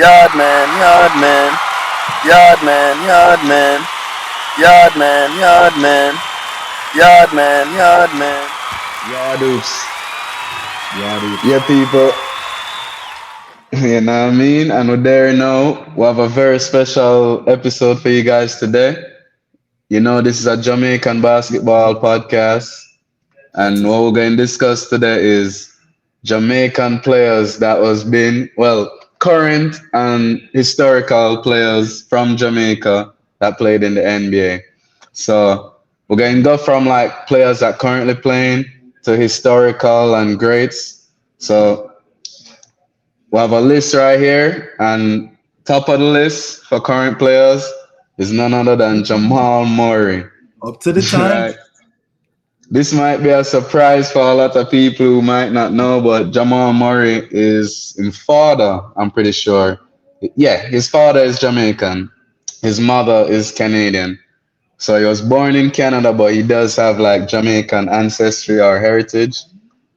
Yardman, Yardman, Yardman, Yardman, Yardman, Yardman, Yardman, Yardman. Yaadhoopz. Yaadhoopz. Yeah, people. You know what I mean? And we're there now. We have a very special episode for you guys today. You know, this is a Jamaican basketball podcast. That And is what we're going to discuss today is Jamaican players that was been, well, current and historical players from Jamaica that played in the NBA. So we're going to go from like players that currently playing to historical and greats. So we have a list right here, and top of the list for current players is none other than Jamal Murray. up to the time. Right. This might be a surprise for a lot of people who might not know, but Jamal Murray is his father, I'm pretty sure. Yeah, his father is Jamaican. His mother is Canadian. So he was born in Canada, but he does have like Jamaican ancestry or heritage.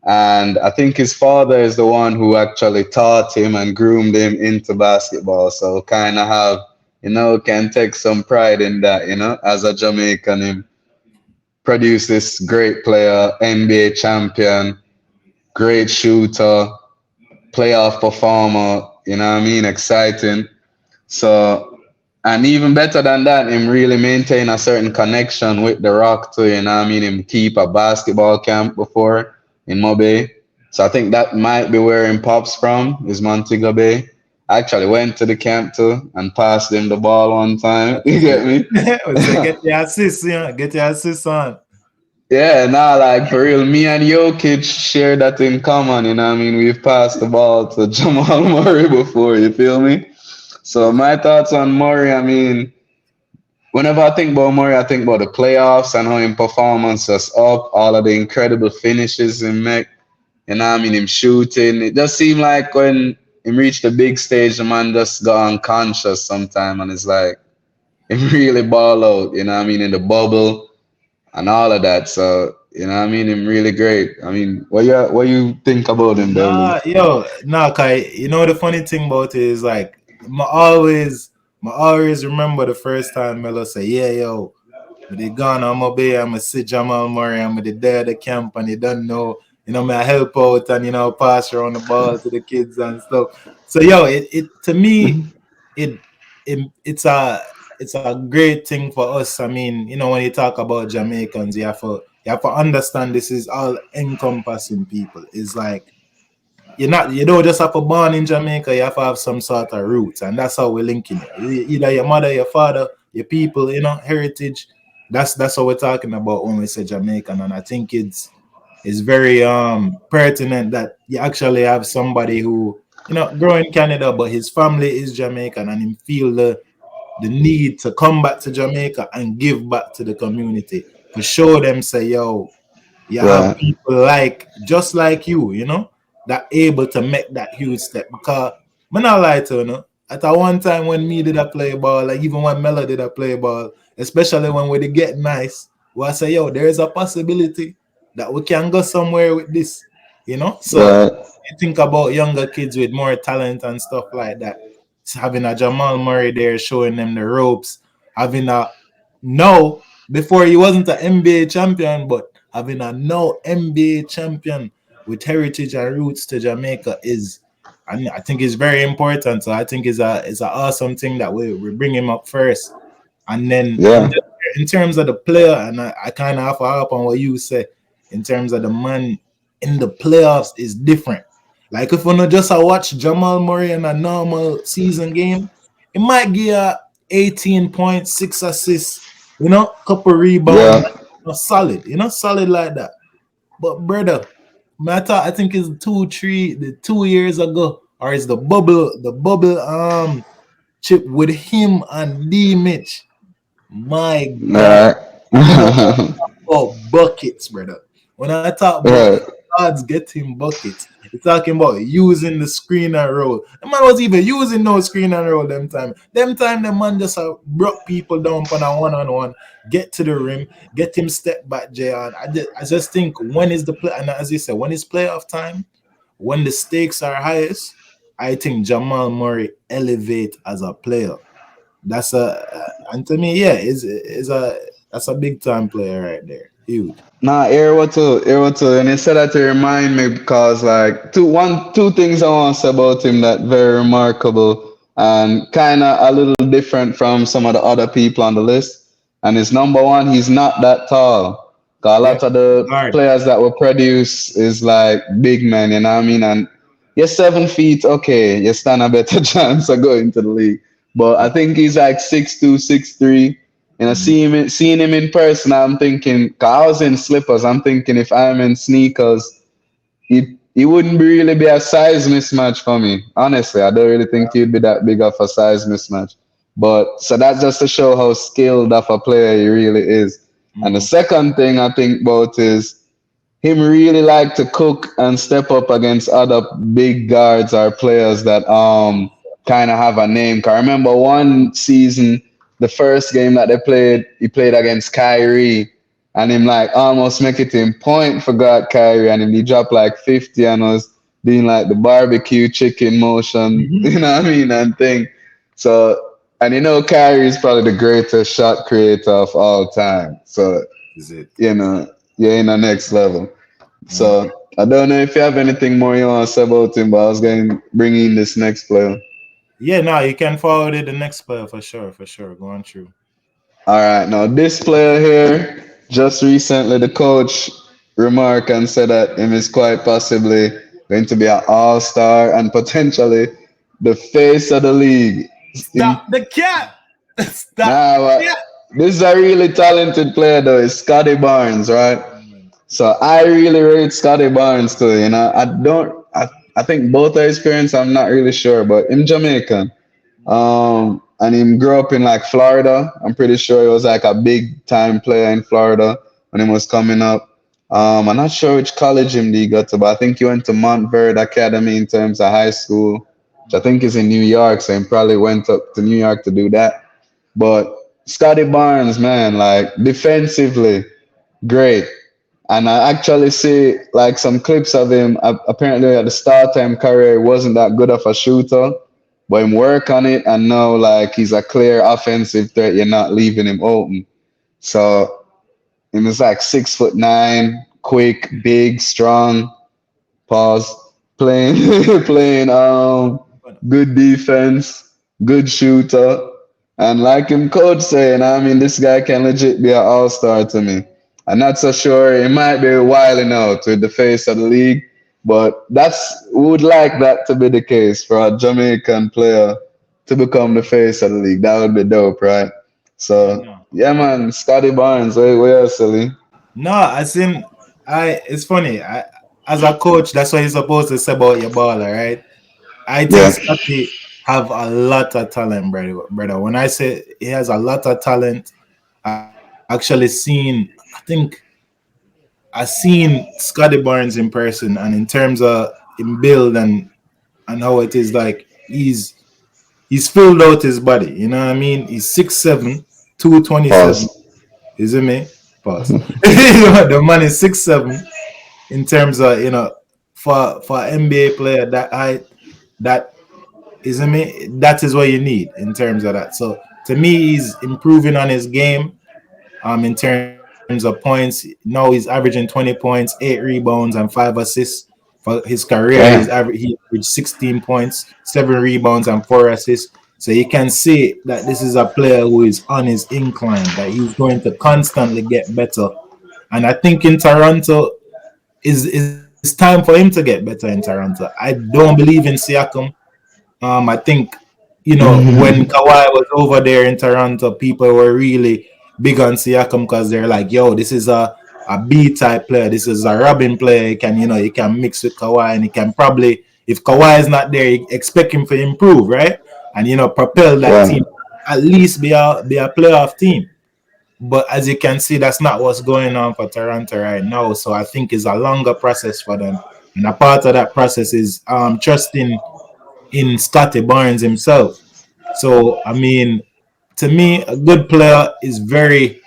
And I think his father is the one who actually taught him and groomed him into basketball. So kind of have, can take some pride in that, as a Jamaican. Him produce this great player, NBA champion, great shooter, playoff performer, you know what I mean? Exciting. So, and even better than that, him really maintain a certain connection with the Rock too, you know what I mean? Him keep a basketball camp before in Mobay. So I think that might be where him pops from, is Montego Bay. I actually went to the camp too and passed him the ball one time. You get me? So get your assist, get your assist on. Yeah, nah, like for real, me and Jokic share that in common, you know what I mean? We've passed the ball to Jamal Murray before, you feel me? So my thoughts on Murray, I mean, whenever I think about Murray, I think about the playoffs and how his performance was up, all of the incredible finishes he make, you know what I mean, him shooting. It just seemed like when he reached the big stage, the man just got unconscious sometime and it's like, he really ball out, you know what I mean, in the bubble and all of that. So, you know what I mean? Him really great. I mean, what you think about him, Beverly? Kai, the funny thing about it is like I always remember the first time Mello say, yeah, yo, when they gone, I'm gonna be, I'm gonna see Jamal Murray, I'm gonna there at the camp and they don't know, me I help out and pass around the ball to the kids and stuff. So it to me, it, it's a great thing for us. I mean, when you talk about Jamaicans, you have to understand this is all encompassing people. It's like you don't just have to born in Jamaica, you have to have some sort of roots, and that's how we're linking it. Either your mother, your father, your people, heritage. That's what we're talking about when we say Jamaican, and I think it's very pertinent that you actually have somebody who grew in Canada, but his family is Jamaican, and him feel the need to come back to Jamaica and give back to the community to show them, say, yo, you have Right. people just like you, that able to make that huge step. Because I'm not lie to at a one time when me did a play ball, like even when Mello did a play ball, especially when we get nice, we say, yo, there is a possibility that we can go somewhere with this. So Right. you think about younger kids with more talent and stuff like that. Having a Jamal Murray there showing them the ropes, having a no before he wasn't an NBA champion, but having a no NBA champion with heritage and roots to Jamaica and I think it's very important. So I think it's an awesome thing that we bring him up first, and then Yeah. in terms of the player, and I kind of have to harp on what you say in terms of the man in the playoffs is different. Like if we not just watch Jamal Murray in a normal season game, it might give a 18 points, 6 assists, couple rebounds, Yeah. solid, solid like that. But brother, I think it's 2 years ago, or is the bubble chip with him and D Mitch. My God, Right. when I talk about buckets, brother. When I talk about Right. odds getting buckets, you're talking about using the screen and roll. The man was even using no screen and roll them time. The man just brought people down on a one-on-one, get to the rim, get him step back, Jay. And I just think when is the play, and as you said, when it's playoff time, when the stakes are highest, I think Jamal Murray elevate as a player. That's a and to me, yeah, is a that's a big time player right there. Huge. Nah, Air too. And it said that to remind me because like two things I want to say about him that very remarkable and kind of a little different from some of the other people on the list. And it's number one, he's not that tall. 'Cause a Yeah, lot of the guard. players that will produce is like big men, you know what I mean? And you're 7 feet, okay, you stand a better chance of going to the league. But I Yeah. think he's like 6'2", 6'3". And I Mhm. seeing him in person, I'm thinking, 'cause I was in slippers. I'm thinking if I'm in sneakers, it wouldn't really be a size mismatch for me. Honestly, I don't really think he'd be that big of a size mismatch. But so that's just to show how skilled of a player he really is. And the Mhm. second thing I think about is him really like to cook and step up against other big guards or players that kind of have a name. 'Cause I remember one season, the first game that they played, he played against Kyrie, and him like almost make it in point for God Kyrie, and him he dropped like 50 and was doing like the barbecue chicken motion, you Mhm. know what I mean, and thing. So and Kyrie is probably the greatest shot creator of all time. So Is it? you know, you're in the next level. Mhm. So I don't know if you have anything more you want to say about him, but I was going to bring in this next player. Yeah, no, you can forward it the next player for sure, for sure. Go on through. All right, now this player here, just recently the coach remarked and said that him is quite possibly going to be an all-star and potentially the face of the league. In, Stop the cat! Stop now, the cat! this is a really talented player though. It's Scotty Barnes, right? Mhm. So I really rate Scotty Barnes too. I think both are his parents. I'm not really sure, but him Jamaican. And he grew up in like Florida. I'm pretty sure he was like a big time player in Florida when he was coming up. I'm not sure which college him he got to, but I think he went to Montverde Academy in terms of high school, which I think is in New York. So he probably went up to New York to do that. But Scotty Barnes, man, like defensively, great. And I actually see like some clips of him. Apparently, at the start time career, he wasn't that good of a shooter, but him work on it, and now like he's a clear offensive threat. You're not leaving him open. So he was like 6'9", quick, big, strong. Pause. Playing, playing. Good defense, good shooter, and like him coach saying, I mean, this guy can legit be an all star to me. I'm not so sure. He might be wilding out with the face of the league, but would like that to be the case for a Jamaican player to become the face of the league. That would be dope, right? Yeah, So no. yeah, man, Scotty Barnes, where else, silly? No, as in I it's funny. I as a coach, that's what you're supposed to say about your baller, right? I Yeah, think Scotty have a lot of talent, brother. When I say he has a lot of talent, I actually seen I think I seen Scotty Barnes in person, and in terms of in build and how it is like he's filled out his body. You know what I mean? He's 6'7", 227. pause. Is it me? Pause. The man is 6'7", in terms of for NBA player that height, that isn't me. That is what you need in terms of that. So to me, he's improving on his game. In terms of points, now he's averaging 20 points, 8 rebounds, and 5 assists. For his career, Damn. he averaged 16 points, 7 rebounds, and 4 assists. So you can see that this is a player who is on his incline, that he's going to constantly get better. And I think in Toronto, is time for him to get better in Toronto. I don't believe in Siakam. I think, when Kawhi was over there in Toronto, people were really big on Siakam because they're like, yo, this is a B type player. This is a Robin player. You can mix with Kawhi, and he can probably, if Kawhi is not there, you expect him to improve, right? And propel that Yeah. team, at least be a playoff team. But as you can see, that's not what's going on for Toronto right now. So I think it's a longer process for them. And a part of that process is trusting in Scotty Barnes himself. So I mean, to me, a good player is very.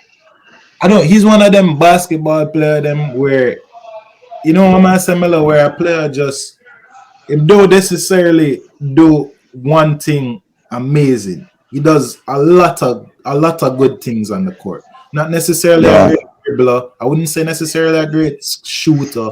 I don't. He's one of them basketball player them where, Melo, where a player just him don't necessarily do one thing amazing. He does a lot of good things on the court. Not necessarily a Yeah. great dribbler. I wouldn't say necessarily a great shooter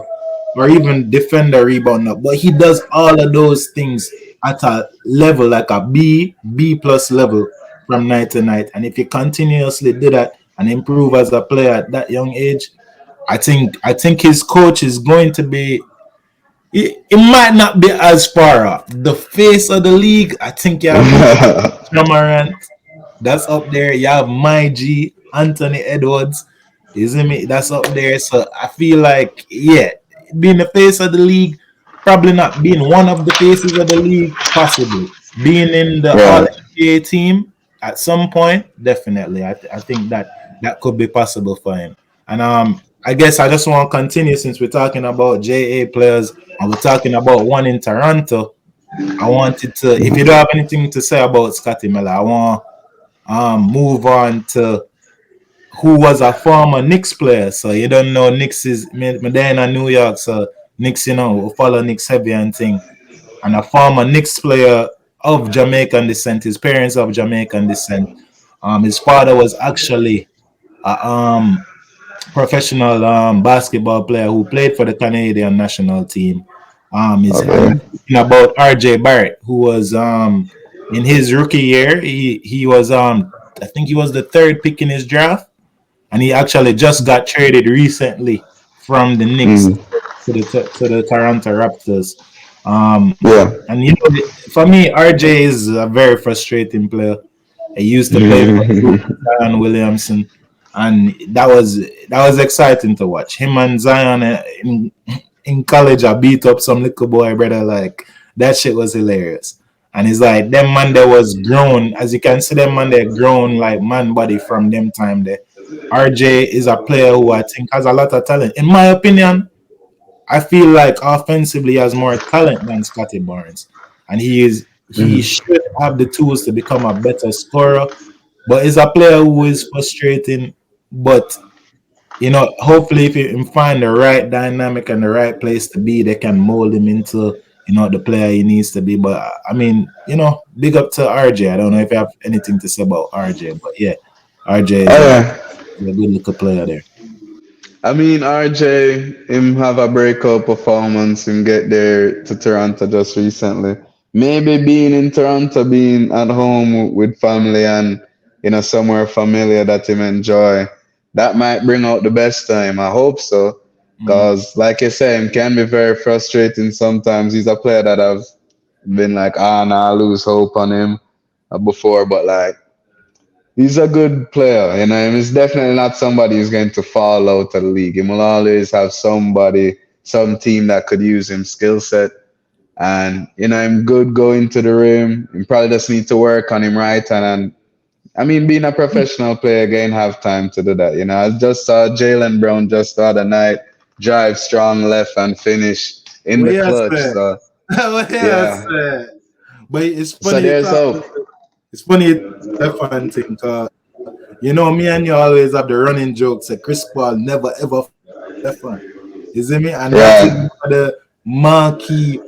or even defender rebounder, but he does all of those things at a level like a B plus level from night to night. And if you continuously do that and improve as a player at that young age, I think his coach is going to be it might not be as far off. The face of the league, I think you have Jamarant. That's up there. You have my G, Anthony Edwards. You see me? That's up there. So I feel like, yeah, being the face of the league, probably not being one of the faces of the league, possibly. Being in the All Right. NBA team at some point, definitely. I think that could be possible for him. And I guess I just want to continue since we're talking about JA players and we're talking about one in Toronto. I wanted to, if you don't have anything to say about Scotty Miller, I want move on to who was a former Knicks player. So you don't know Knicks is me there in New York, so Knicks, we follow Knicks heavy and thing. And a former Knicks player of Jamaican descent, his parents of Jamaican descent. His father was actually a professional basketball player who played for the Canadian national team. I'm Okay. talking about RJ Barrett, who was in his rookie year. He was I think he was the third pick in his draft, and he actually just got traded recently from the Knicks Mm. to the Toronto Raptors. Yeah. And for me, RJ is a very frustrating player. He used to play for the group Zion Williamson, and that was exciting to watch. Him and Zion in college, I beat up some little boy brother. Like that shit was hilarious. And it's like them man that was grown, as you can see, them man they grown like man body from them time there. RJ is a player who I think has a lot of talent. In my opinion, I feel like offensively he has more talent than Scotty Barnes, and he Mm. should have the tools to become a better scorer. But he's a player who is frustrating. But hopefully if you find the right dynamic and the right place to be, they can mold him into the player he needs to be. But I mean, big up to RJ. I don't know if you have anything to say about RJ, but yeah, RJ Oh is a, yeah. is a good little player there. I mean, RJ, him have a breakout performance, him get there to Toronto just recently. Maybe being in Toronto, being at home with family and somewhere familiar that him enjoy, that might bring out the best time. I hope so. Mm. Cause like I say, him can be very frustrating sometimes. He's a player that I've been like, nah, I lose hope on him before, but like he's a good player, and he's definitely not somebody who's going to fall out of the league. He will always have somebody, some team that could use him skill set. And I'm good going to the rim. You probably just need to work on him right. And I mean, being a professional player again, have time to do that. I just saw Jalen Brown just the other night drive strong left and finish in Well, the yes, clutch. sir. So Well, yes, yeah, sir. But it's so funny you there's talk. hope. It's funny you talk Stefan thing. Me and you always have the running jokes that Chris Paul never ever fought Stefan. You see me? And that is Right, one of the marquee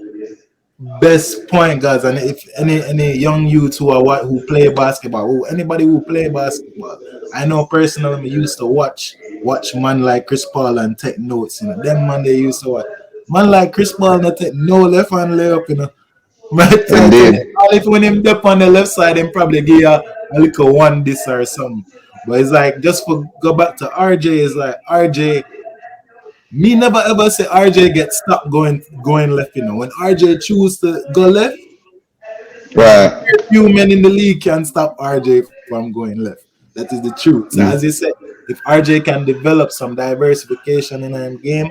best point guards. And if any young youths who play basketball, anybody who play basketball, I know personally, I used to watch man like Chris Paul and take notes. Them man they used to watch. Man like Chris Paul not take no left hand layup. My tell you, indeed. all if when him up on the left side, him probably give you a little one this or something. But it's like just for go back to RJ, it's like RJ. Me never ever say RJ get stopped going left. When RJ choose to go left, Right. very few men in the league can stop RJ from going left. That is the truth. So as Mm. you said, if RJ can develop some diversification in a game,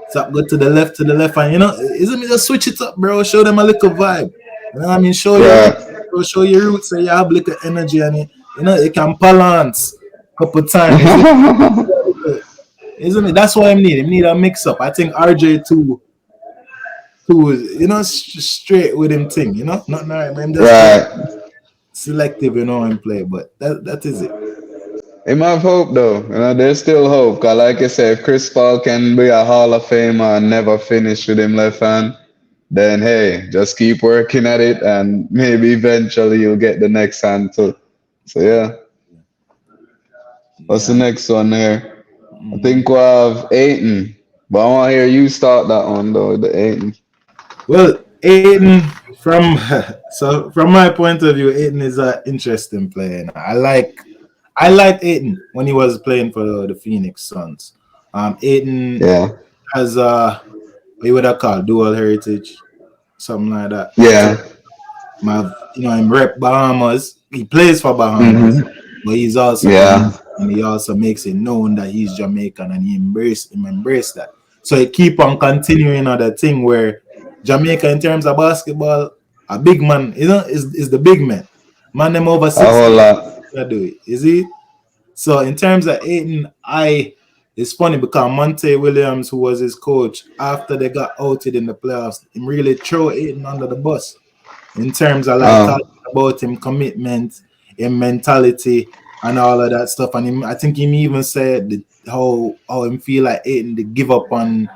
stop go to the left, and isn't it just switch it up, bro? Show them a little vibe. You know what I mean? Show your roots, Right. bro. Show your roots, so you have little energy and it can balance a couple times. Isn't it? That's what I need. I need a mix up. I think RJ too is straight with him thing. Not I'm just like Right. selective, in play, but that is it. Him have hope though. There's still hope. Cause like I said, if Chris Paul can be a Hall of Famer and never finish with him left hand, then hey, just keep working at it, and maybe eventually you'll get the next hand too. So yeah, what's the Yeah. next one there? I think Mm. we'll have Aiton, but I want to hear you start that one though, the Aiton. Well, Aiden, from so from my point of view, Aiden is an interesting player. And I liked Aiden when he was playing for the Phoenix Suns. Aiden Yeah, has what you would have called dual heritage, something like that. I think yeah, him rep Bahamas. He plays for Bahamas, hmm, but he's also yeah, Jamaican, and he also makes it known that he's Jamaican, and he embrace that. So he keep on continuing on that thing where Jamaica, in terms of basketball, a big man, is the big man. Man, them over a six whole feet. lot. Do it. Is it? So in terms of Aiton, it's funny because Monte Williams, who was his coach, after they got outed in the playoffs, him really throw Aiton under the bus in terms of like talking Um, about him commitment, him mentality, and all of that stuff. And I think him even said how him feel like Aiton to give up on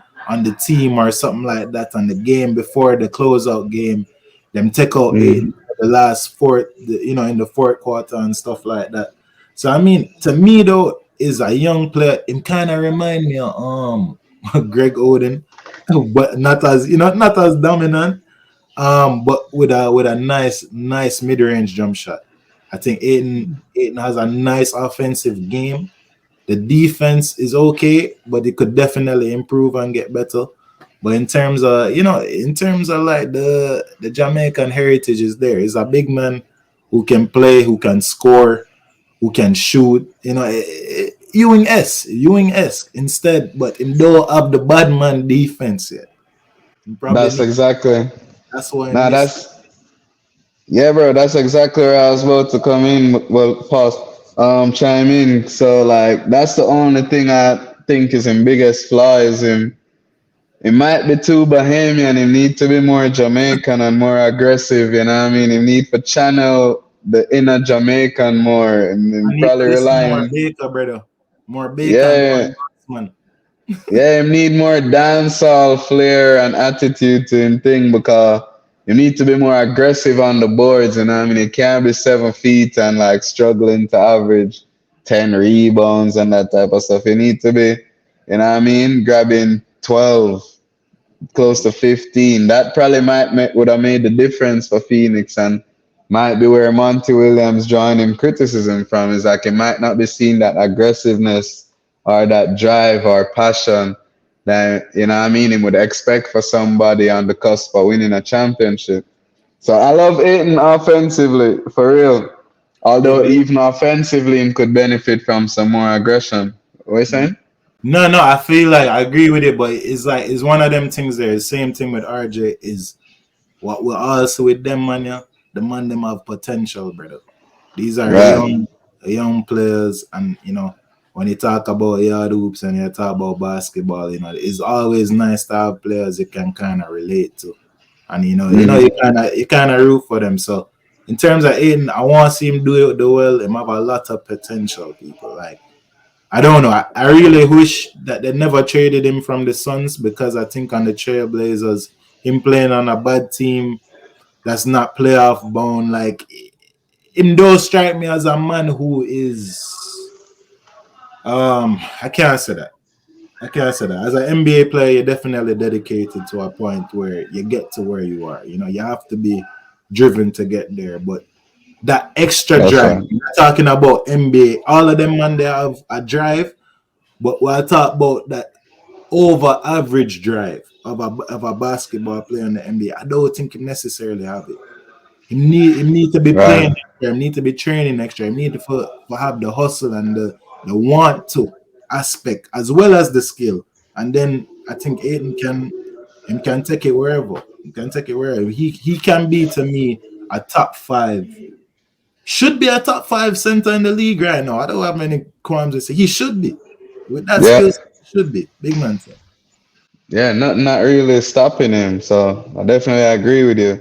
the team or something like that on the game before the closeout game. Them take out Aiton mhm. for the last fourth, in the fourth quarter and stuff like that. So I mean, to me though, is a young player. Him kind of remind me of Greg Oden, but not as dominant, but with a nice mid range jump shot. I think Aiden has a nice offensive game. The defense is okay, but it could definitely improve and get better. But in terms of like the Jamaican heritage is there. He's a big man who can play, who can score, who can shoot. Ewing S instead, but him don't have the bad man defense yet. He probably That's need. exactly. That's why I Nah, miss. yeah, bro. That's exactly where I was about to come in. Well, pause. Chime in. So like, that's the only thing I think is his biggest flaw is him. It might be too Bahamian. He need to be more Jamaican and more aggressive. You know what I mean? He need to channel the inner Jamaican more, I and need probably to listen more relying. Baker, brother. More Baker and more Yeah, man. yeah, him need more dancehall flair and attitude to him thing because you need to be more aggressive on the boards. You know what I mean? He can't be 7 feet and like struggling to average 10 rebounds and that type of stuff. You need to be, you know what I mean, grabbing 12, close to 15. That probably would have made the difference for Phoenix, and might be where Monty Williams drawing him criticism from is like he might not be seeing that aggressiveness or that drive or passion that you know what I mean he would expect for somebody on the cusp of winning a championship. So I love Aiton offensively for real. Yeah, Although but even offensively he could benefit from some more aggression. What are you saying? no, I feel like I agree with it, but it's one of them things there. Same thing with RJ is what we're also with them man, yeah. The man them have potential, brother. These are Right. young players, and when you talk about Yaadhoopz and you talk about basketball, it's always nice to have players you can kind of relate to. And you Hmm. kind of root for them. So in terms of Aiden, I want to see him do well. Him have a lot of potential. People like I don't know. I really wish that they never traded him from the Suns because I think on the Trailblazers, him playing on a bad team that's not playoff bound, like him does strike me as a man who is I can't say that. I can't say that. As an NBA player, you're definitely dedicated to a point where you get to where you are. You have to be driven to get there. But that extra That's drive, right. you're talking about NBA, all of them, man, they have a drive. But when I talk about that over average drive of a basketball player in the NBA, I don't think he necessarily have it. He need to be playing Right. extra. He need to be training extra. He need to for have the hustle and the want to aspect as well as the skill. And then I think Aiden can take it wherever. He can take it wherever. He can be to me a top five. Should be a top five center in the league right now. I don't have many qualms to say. He should be. With that Yeah. skill set, he should be. Big man thing. Yeah, not really stopping him. So I definitely agree with you.